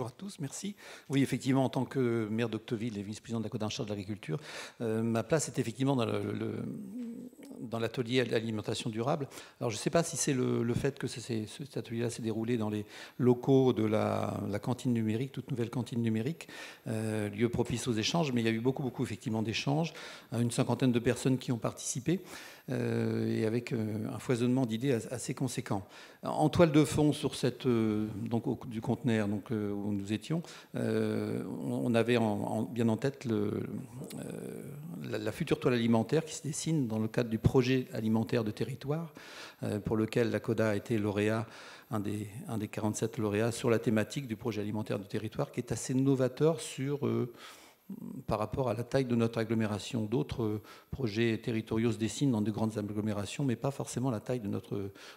bonjour à tous, merci. Oui, effectivement, en tant que maire d'Octeville et vice-président de la CODA en charge de l'agriculture, ma place est effectivement dans l'atelier alimentation durable. Alors, je ne sais pas si c'est le fait que cet atelier-là s'est déroulé dans les locaux de la cantine numérique, toute nouvelle cantine numérique, lieu propice aux échanges, mais il y a eu beaucoup effectivement d'échanges, une cinquantaine de personnes qui ont participé, et avec un foisonnement d'idées assez conséquent. En toile de fond sur du conteneur où nous étions, on avait bien en tête la future toile alimentaire qui se dessine dans le cadre du projet alimentaire de territoire, pour lequel la CODA a été lauréat, un des 47 lauréats sur la thématique du projet alimentaire de territoire, qui est assez novateur par rapport à la taille de notre agglomération. D'autres projets territoriaux se dessinent dans de grandes agglomérations, mais pas forcément la taille de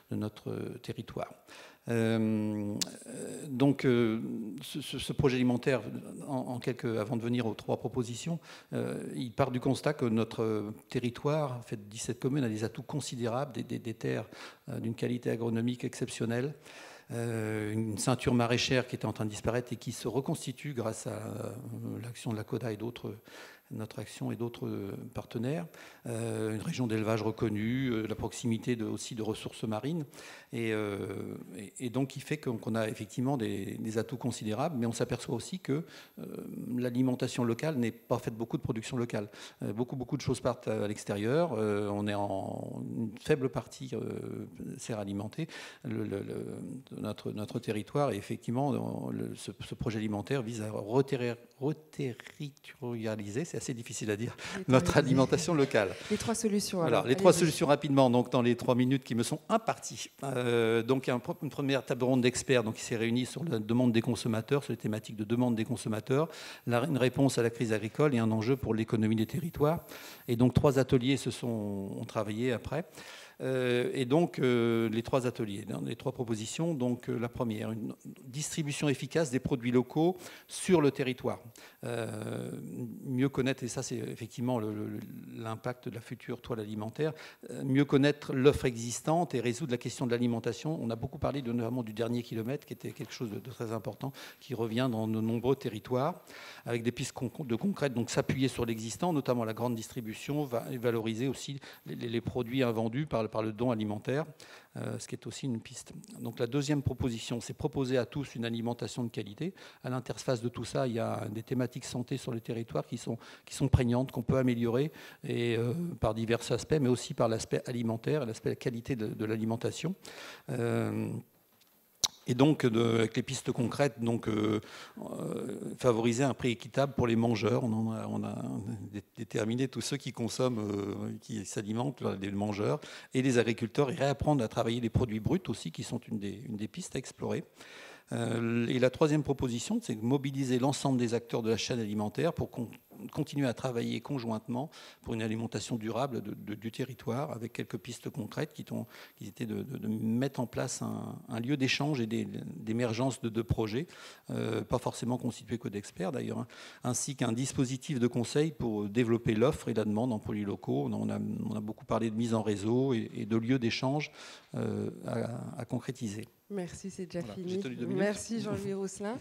notre territoire. Ce projet alimentaire, avant de venir aux 3 propositions, il part du constat que notre territoire, fait 17 communes, a des atouts considérables, des terres d'une qualité agronomique exceptionnelle, une ceinture maraîchère qui était en train de disparaître et qui se reconstitue grâce à l'action de la CODA et notre action et d'autres partenaires, une région d'élevage reconnue, la proximité aussi de ressources marines, et donc il fait qu'on a effectivement des atouts considérables, mais on s'aperçoit aussi que l'alimentation locale n'est pas faite beaucoup de production locale. Beaucoup de choses partent à l'extérieur, on est en une faible partie sert alimentée notre territoire, et effectivement ce projet alimentaire vise à reterritorialiser, c'est assez difficile à dire, notre alimentation locale. Les 3 solutions. Voilà, les 3 solutions rapidement, donc dans les 3 minutes qui me sont imparties. Donc il y a une première table ronde d'experts qui s'est réunie sur la demande des consommateurs, sur les thématiques de demande des consommateurs, une réponse à la crise agricole et un enjeu pour l'économie des territoires. Et donc 3 ateliers ont travaillé après. Et donc les 3 ateliers, les 3 propositions. Donc la première, une distribution efficace des produits locaux sur le territoire. Mieux connaître, et ça c'est effectivement l'impact de la future toile alimentaire, mieux connaître l'offre existante et résoudre la question de l'alimentation. On a beaucoup parlé notamment du dernier kilomètre, qui était quelque chose de très important, qui revient dans de nombreux territoires, avec des pistes concrètes, donc s'appuyer sur l'existant, notamment la grande distribution, et valoriser aussi les produits invendus par le don alimentaire, ce qui est aussi une piste. Donc la deuxième proposition, c'est proposer à tous une alimentation de qualité. À l'interface de tout ça, il y a des thématiques santé sur le territoire qui sont prégnantes, qu'on peut améliorer, et par divers aspects, mais aussi par l'aspect alimentaire, l'aspect de la qualité de l'alimentation. Et donc, avec les pistes concrètes, favoriser un prix équitable pour les mangeurs. On a déterminé tous ceux qui consomment, qui s'alimentent, les mangeurs, et les agriculteurs, et réapprendre à travailler les produits bruts aussi, qui sont une des pistes à explorer. Et la troisième proposition, c'est de mobiliser l'ensemble des acteurs de la chaîne alimentaire pour continuer à travailler conjointement pour une alimentation durable du territoire, avec quelques pistes concrètes qui étaient de mettre en place un lieu d'échange et d'émergence de projets, pas forcément constitués que d'experts d'ailleurs, ainsi qu'un dispositif de conseil pour développer l'offre et la demande en produits locaux. On a beaucoup parlé de mise en réseau et de lieux d'échange à concrétiser. Merci, c'est déjà fini. J'ai tenu 2 minutes. Merci Jean-Louis Rousselin.